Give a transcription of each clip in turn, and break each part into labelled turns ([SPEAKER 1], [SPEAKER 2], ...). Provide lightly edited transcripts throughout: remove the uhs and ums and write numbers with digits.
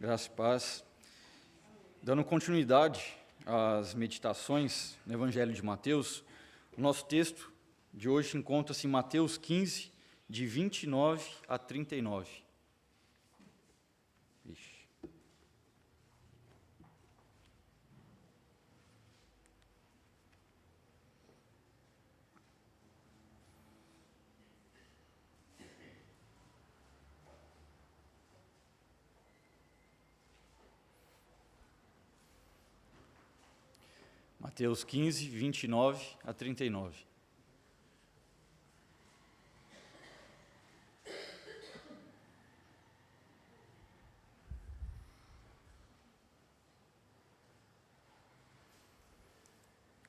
[SPEAKER 1] Graça e paz. Dando continuidade às meditações no Evangelho de Mateus, o nosso texto de hoje encontra-se em Mateus 15, de 29 a 39. Ixi. Mateus 15, 29 a 39.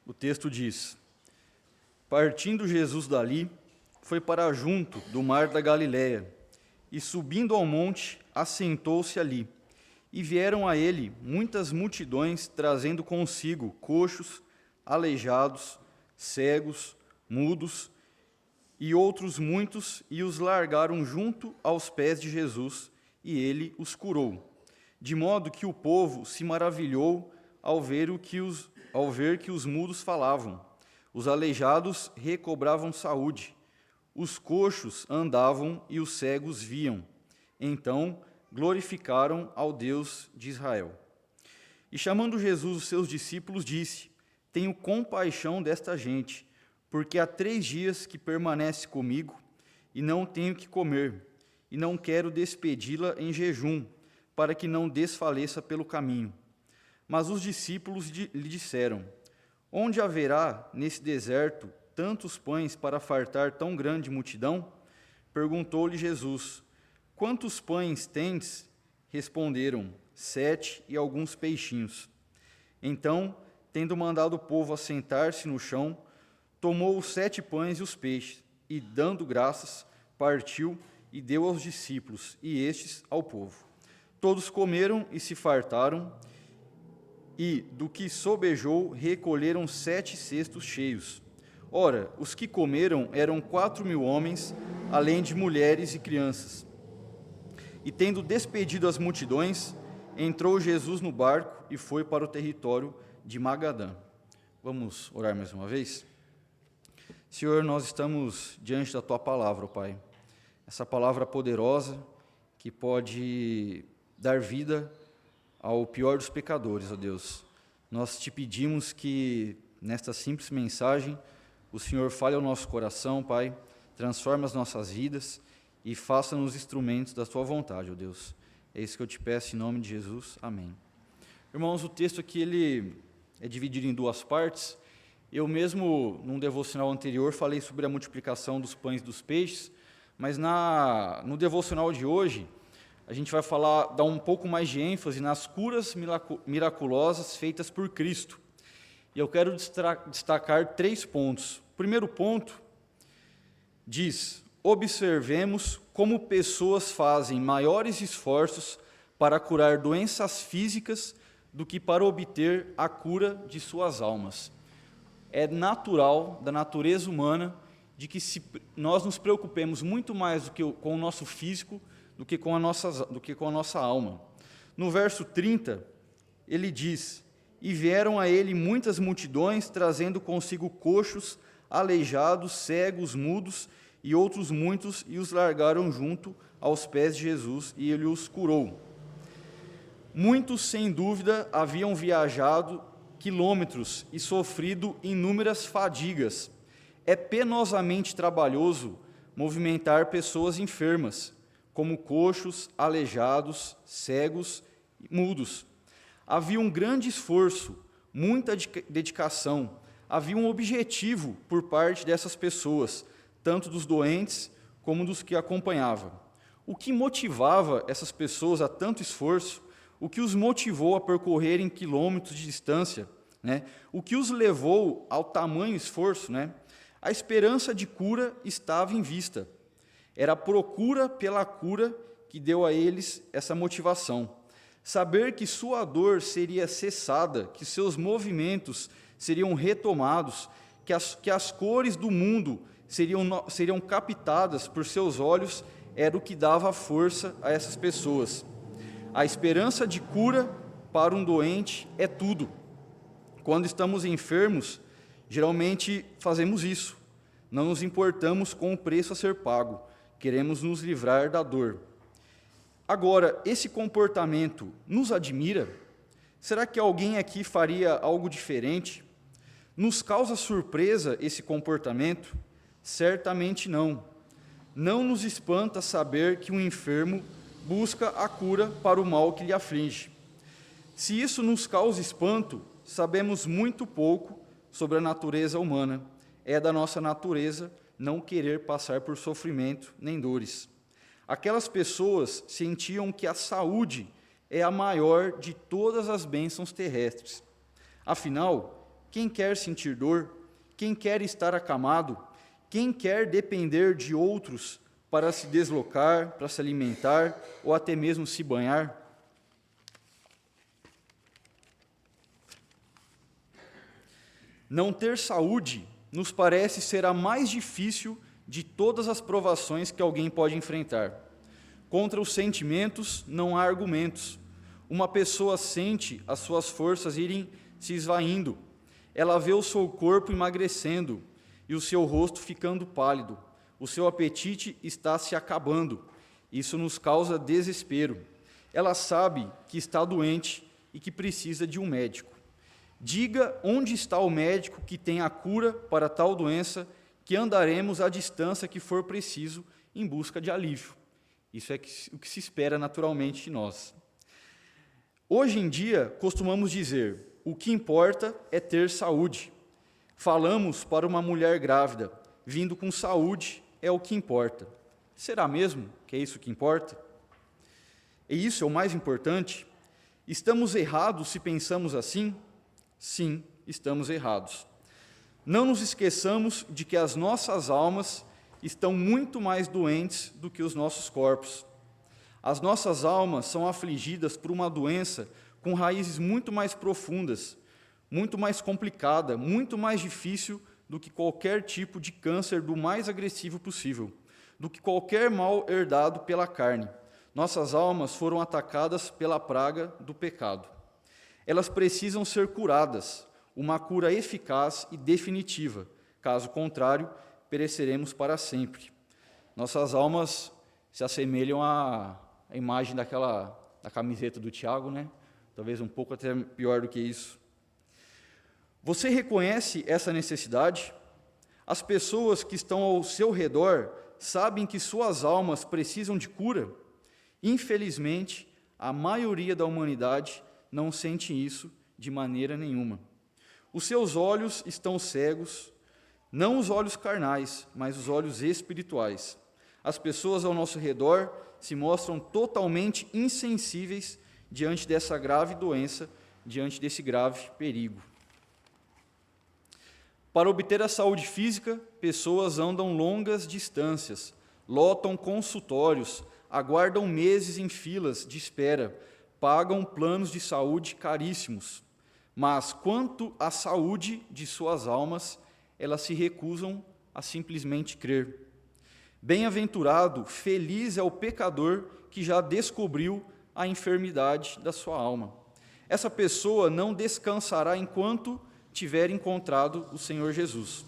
[SPEAKER 1] O texto diz: Partindo Jesus dali, foi para junto do mar da Galileia, e subindo ao monte, assentou-se ali. E vieram a ele muitas multidões, trazendo consigo coxos, aleijados, cegos, mudos e outros muitos, e os largaram junto aos pés de Jesus, e ele os curou. De modo que o povo se maravilhou ao ver que os mudos falavam, os aleijados recobravam saúde, os coxos andavam e os cegos viam. Então glorificaram ao Deus de Israel. E chamando Jesus os seus discípulos, disse: Tenho compaixão desta gente, porque há 3 dias que permanece comigo, e não tenho que comer, e não quero despedi-la em jejum, para que não desfaleça pelo caminho. Mas os discípulos lhe disseram: Onde haverá nesse deserto tantos pães para fartar tão grande multidão? Perguntou-lhe Jesus: Quantos pães tendes? Responderam: 7 e alguns peixinhos. Então, tendo mandado o povo assentar-se no chão, tomou os 7 pães e os peixes, e, dando graças, partiu e deu aos discípulos, e estes ao povo. Todos comeram e se fartaram, e, do que sobejou, recolheram 7 cestos cheios. Ora, os que comeram eram 4.000 homens, além de mulheres e crianças. E tendo despedido as multidões, entrou Jesus no barco e foi para o território de Magadã. Vamos orar mais uma vez? Senhor, nós estamos diante da Tua palavra, ó Pai. Essa palavra poderosa que pode dar vida ao pior dos pecadores, ó Deus. Nós Te pedimos que, nesta simples mensagem, o Senhor fale ao nosso coração, Pai, transforme as nossas vidas e faça-nos instrumentos da Tua vontade, ó Deus. É isso que eu Te peço em nome de Jesus. Amém. Irmãos, o texto aqui ele é dividido em 2 partes. Eu mesmo, num devocional anterior, falei sobre a multiplicação dos pães e dos peixes, mas no devocional de hoje, a gente vai dar um pouco mais de ênfase nas curas miraculosas feitas por Cristo. E eu quero destacar 3 pontos. O primeiro ponto diz: observemos como pessoas fazem maiores esforços para curar doenças físicas do que para obter a cura de suas almas. É natural, da natureza humana, de que nós nos preocupemos muito mais com o nosso físico do que com a nossa alma. No verso 30, ele diz: E vieram a ele muitas multidões, trazendo consigo coxos, aleijados, cegos, mudos e outros muitos, e os largaram junto aos pés de Jesus, e ele os curou. Muitos, sem dúvida, haviam viajado quilômetros e sofrido inúmeras fadigas. É penosamente trabalhoso movimentar pessoas enfermas, como coxos, aleijados, cegos e mudos. Havia um grande esforço, muita dedicação, havia um objetivo por parte dessas pessoas, tanto dos doentes como dos que acompanhavam. O que motivava essas pessoas a tanto esforço? O que os motivou a percorrerem quilômetros de distância? O que os levou ao tamanho esforço? A esperança de cura estava em vista. Era a procura pela cura que deu a eles essa motivação. Saber que sua dor seria cessada, que seus movimentos seriam retomados, que as cores do mundo seriam captadas por seus olhos, era o que dava força a essas pessoas. A esperança de cura para um doente é tudo. Quando estamos enfermos, geralmente fazemos isso. Não nos importamos com o preço a ser pago. Queremos nos livrar da dor. Agora, esse comportamento nos admira? Será que alguém aqui faria algo diferente? Nos causa surpresa esse comportamento? Certamente não. Não nos espanta saber que um enfermo busca a cura para o mal que lhe aflige. Se isso nos causa espanto, sabemos muito pouco sobre a natureza humana. É da nossa natureza não querer passar por sofrimento nem dores. Aquelas pessoas sentiam que a saúde é a maior de todas as bênçãos terrestres. Afinal, quem quer sentir dor? Quem quer estar acamado? Quem quer depender de outros para se deslocar, para se alimentar ou até mesmo se banhar? Não ter saúde nos parece ser a mais difícil de todas as provações que alguém pode enfrentar. Contra os sentimentos não há argumentos. Uma pessoa sente as suas forças irem se esvaindo. Ela vê o seu corpo emagrecendo e o seu rosto ficando pálido. O seu apetite está se acabando. Isso nos causa desespero. Ela sabe que está doente e que precisa de um médico. Diga onde está o médico que tem a cura para tal doença, que andaremos a distância que for preciso em busca de alívio. Isso é o que se espera naturalmente de nós. Hoje em dia, costumamos dizer, o que importa é ter saúde. Falamos para uma mulher grávida, vindo com saúde é o que importa. Será mesmo que é isso que importa? E isso é o mais importante? Estamos errados se pensamos assim? Sim, estamos errados. Não nos esqueçamos de que as nossas almas estão muito mais doentes do que os nossos corpos. As nossas almas são afligidas por uma doença com raízes muito mais profundas, muito mais complicada, muito mais difícil do que qualquer tipo de câncer do mais agressivo possível, do que qualquer mal herdado pela carne. Nossas almas foram atacadas pela praga do pecado. Elas precisam ser curadas, uma cura eficaz e definitiva. Caso contrário, pereceremos para sempre. Nossas almas se assemelham à imagem da camiseta do Tiago, né? Talvez um pouco até pior do que isso. Você reconhece essa necessidade? As pessoas que estão ao seu redor sabem que suas almas precisam de cura? Infelizmente, a maioria da humanidade não sente isso de maneira nenhuma. Os seus olhos estão cegos, não os olhos carnais, mas os olhos espirituais. As pessoas ao nosso redor se mostram totalmente insensíveis diante dessa grave doença, diante desse grave perigo. Para obter a saúde física, pessoas andam longas distâncias, lotam consultórios, aguardam meses em filas de espera, pagam planos de saúde caríssimos, mas quanto à saúde de suas almas, elas se recusam a simplesmente crer. Bem-aventurado, feliz é o pecador que já descobriu a enfermidade da sua alma. Essa pessoa não descansará enquanto tiver encontrado o Senhor Jesus.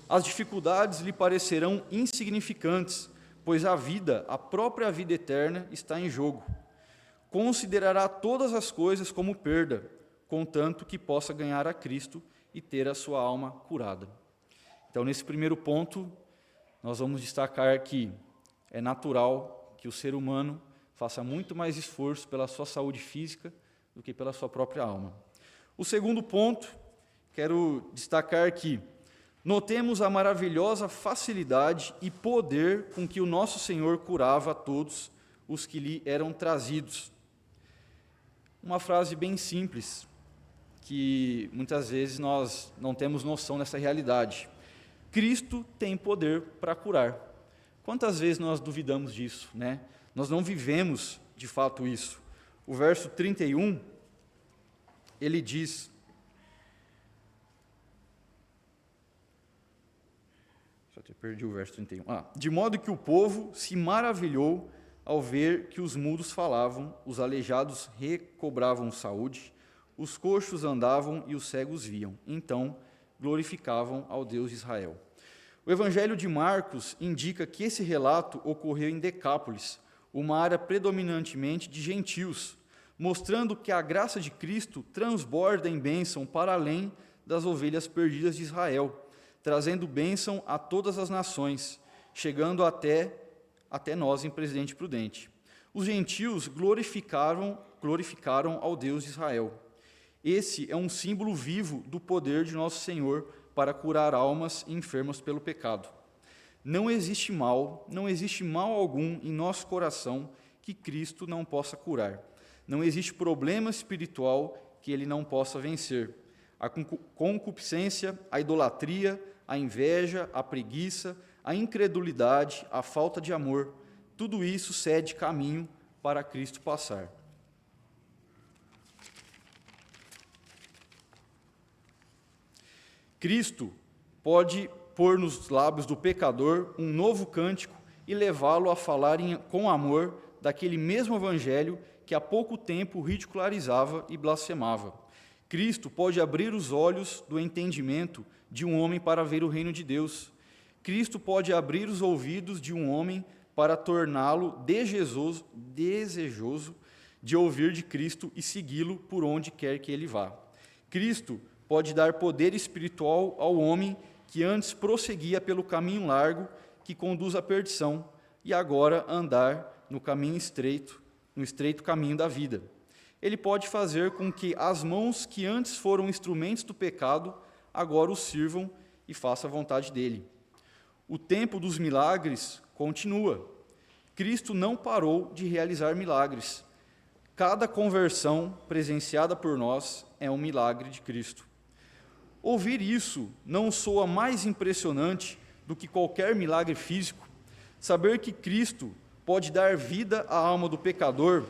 [SPEAKER 1] As dificuldades lhe parecerão insignificantes, pois a própria vida eterna está em jogo. Considerará todas as coisas como perda, contanto que possa ganhar a Cristo e ter a sua alma curada. Então, nesse primeiro ponto, nós vamos destacar que é natural que o ser humano faça muito mais esforço pela sua saúde física do que pela sua própria alma. O segundo ponto, quero destacar que notemos a maravilhosa facilidade e poder com que o nosso Senhor curava a todos os que lhe eram trazidos. Uma frase bem simples, que muitas vezes nós não temos noção dessa realidade. Cristo tem poder para curar. Quantas vezes nós duvidamos disso, né? Nós não vivemos de fato isso. O verso 31, ele diz: perdi o verso 31. De modo que o povo se maravilhou ao ver que os mudos falavam, os aleijados recobravam saúde, os coxos andavam e os cegos viam. Então glorificavam ao Deus de Israel. O Evangelho de Marcos indica que esse relato ocorreu em Decápolis, uma área predominantemente de gentios, mostrando que a graça de Cristo transborda em bênção para além das ovelhas perdidas de Israel, trazendo bênção a todas as nações, chegando até nós em Presidente Prudente. Os gentios glorificaram ao Deus de Israel. Esse é um símbolo vivo do poder de nosso Senhor para curar almas enfermas pelo pecado. Não existe mal algum em nosso coração que Cristo não possa curar. Não existe problema espiritual que Ele não possa vencer. A concupiscência, a idolatria, a inveja, a preguiça, a incredulidade, a falta de amor, tudo isso cede caminho para Cristo passar. Cristo pode pôr nos lábios do pecador um novo cântico e levá-lo a falar com amor daquele mesmo evangelho que há pouco tempo ridicularizava e blasfemava. Cristo pode abrir os olhos do entendimento de um homem para ver o reino de Deus. Cristo pode abrir os ouvidos de um homem para torná-lo desejoso de ouvir de Cristo e segui-lo por onde quer que ele vá. Cristo pode dar poder espiritual ao homem que antes prosseguia pelo caminho largo que conduz à perdição e agora andar no caminho estreito, no estreito caminho da vida. Ele pode fazer com que as mãos que antes foram instrumentos do pecado agora o sirvam e façam a vontade dele. O tempo dos milagres continua. Cristo não parou de realizar milagres. Cada conversão presenciada por nós é um milagre de Cristo. Ouvir isso não soa mais impressionante do que qualquer milagre físico? Saber que Cristo pode dar vida à alma do pecador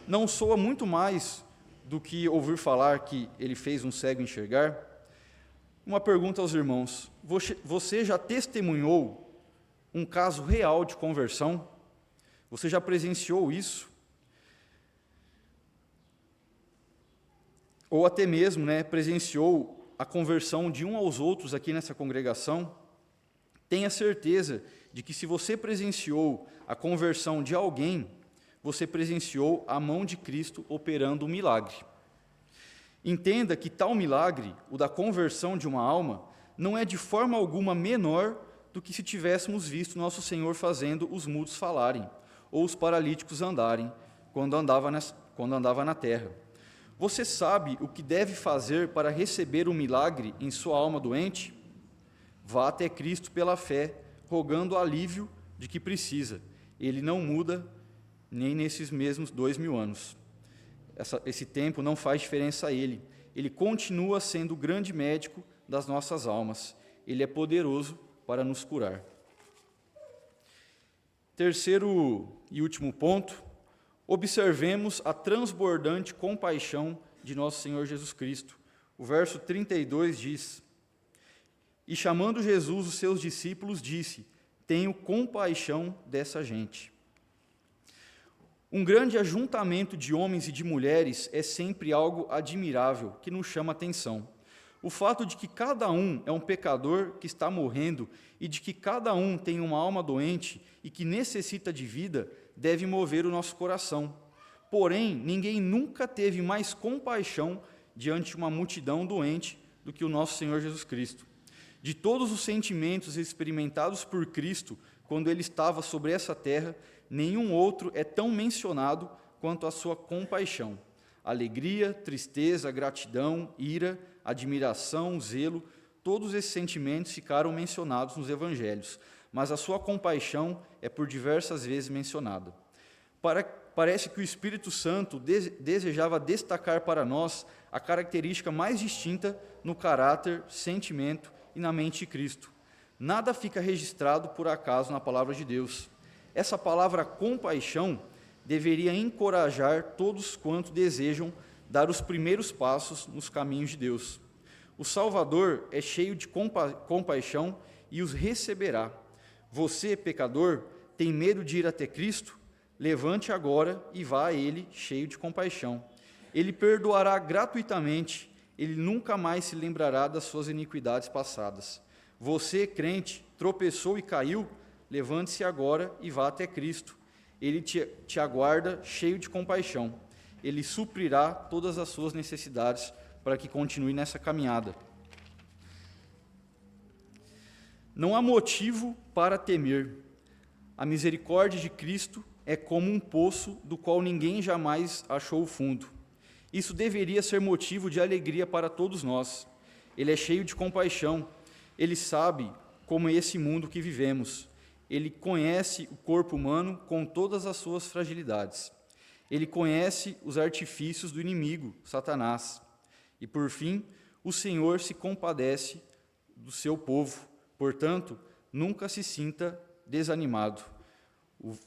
[SPEAKER 1] não soa muito mais do que ouvir falar que ele fez um cego enxergar? Uma pergunta aos irmãos: você já testemunhou um caso real de conversão? Você já presenciou isso? Ou até mesmo, presenciou a conversão de um aos outros aqui nessa congregação? Tenha certeza de que se você presenciou a conversão de alguém, você presenciou a mão de Cristo operando um milagre. Entenda que tal milagre, o da conversão de uma alma, não é de forma alguma menor do que se tivéssemos visto nosso Senhor fazendo os mudos falarem, ou os paralíticos andarem, quando andava na terra. Você sabe o que deve fazer para receber um milagre em sua alma doente? Vá até Cristo pela fé, rogando o alívio de que precisa. Ele não muda nem nesses mesmos 2000 anos. Esse tempo não faz diferença a Ele. Ele continua sendo o grande médico das nossas almas. Ele é poderoso para nos curar. Terceiro e último ponto: observemos a transbordante compaixão de nosso Senhor Jesus Cristo. O verso 32 diz: E chamando Jesus os seus discípulos, disse: Tenho compaixão dessa gente. Um grande ajuntamento de homens e de mulheres é sempre algo admirável, que nos chama a atenção. O fato de que cada um é um pecador que está morrendo e de que cada um tem uma alma doente e que necessita de vida deve mover o nosso coração. Porém, ninguém nunca teve mais compaixão diante de uma multidão doente do que o nosso Senhor Jesus Cristo. De todos os sentimentos experimentados por Cristo quando Ele estava sobre essa terra, nenhum outro é tão mencionado quanto a sua compaixão. Alegria, tristeza, gratidão, ira, admiração, zelo, todos esses sentimentos ficaram mencionados nos evangelhos, mas a sua compaixão é por diversas vezes mencionada. Parece que o Espírito Santo desejava destacar para nós a característica mais distinta no caráter, sentimento e na mente de Cristo. Nada fica registrado por acaso na palavra de Deus. Essa palavra compaixão deveria encorajar todos quantos desejam dar os primeiros passos nos caminhos de Deus. O Salvador é cheio de compaixão e os receberá. Você, pecador, tem medo de ir até Cristo? levante agora e vá a ele cheio de compaixão. Ele perdoará gratuitamente, ele nunca mais se lembrará das suas iniquidades passadas. Você, crente, tropeçou e caiu, levante-se agora e vá até Cristo. Ele te aguarda cheio de compaixão. Ele suprirá todas as suas necessidades para que continue nessa caminhada. Não há motivo para temer. A misericórdia de Cristo é como um poço do qual ninguém jamais achou o fundo. Isso deveria ser motivo de alegria para todos nós. Ele é cheio de compaixão. Ele sabe como é esse mundo que vivemos. Ele conhece o corpo humano com todas as suas fragilidades. Ele conhece os artifícios do inimigo, Satanás. E, por fim, o Senhor se compadece do seu povo. Portanto, nunca se sinta desanimado.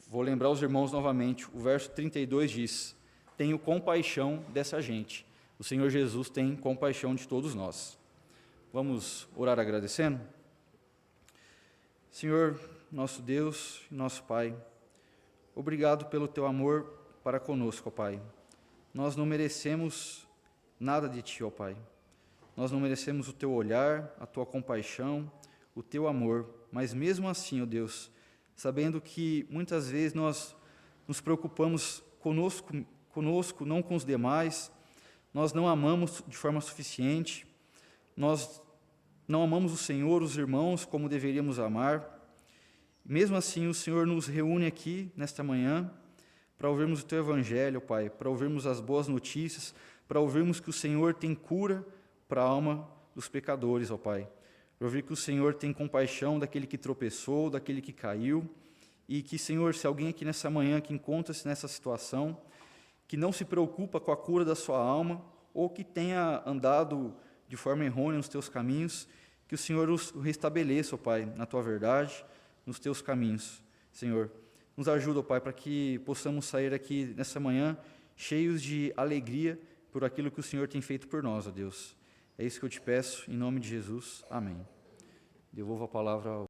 [SPEAKER 1] Vou lembrar os irmãos novamente. O verso 32 diz: tenho compaixão dessa gente. O Senhor Jesus tem compaixão de todos nós. Vamos orar agradecendo? Senhor, nosso Deus e nosso Pai, obrigado pelo teu amor para conosco, ó Pai. Nós não merecemos nada de ti, ó Pai. Nós não merecemos o teu olhar, a tua compaixão, o teu amor, mas mesmo assim, ó Deus, sabendo que muitas vezes nós nos preocupamos conosco, não com os demais, nós não amamos de forma suficiente, nós não amamos o Senhor, os irmãos, como deveríamos amar. Mesmo assim, o Senhor nos reúne aqui nesta manhã para ouvirmos o teu evangelho, Pai, para ouvirmos as boas notícias, para ouvirmos que o Senhor tem cura para a alma dos pecadores, ó Pai. Para ouvir que o Senhor tem compaixão daquele que tropeçou, daquele que caiu, e que, Senhor, se alguém aqui nessa manhã que encontra-se nessa situação, que não se preocupa com a cura da sua alma, ou que tenha andado de forma errônea nos teus caminhos, que o Senhor os restabeleça, ó Pai, na tua verdade, nos teus caminhos. Senhor, nos ajuda, ó Pai, para que possamos sair aqui nessa manhã cheios de alegria por aquilo que o Senhor tem feito por nós, ó Deus. É isso que eu te peço, em nome de Jesus. Amém. Devolvo a palavra ao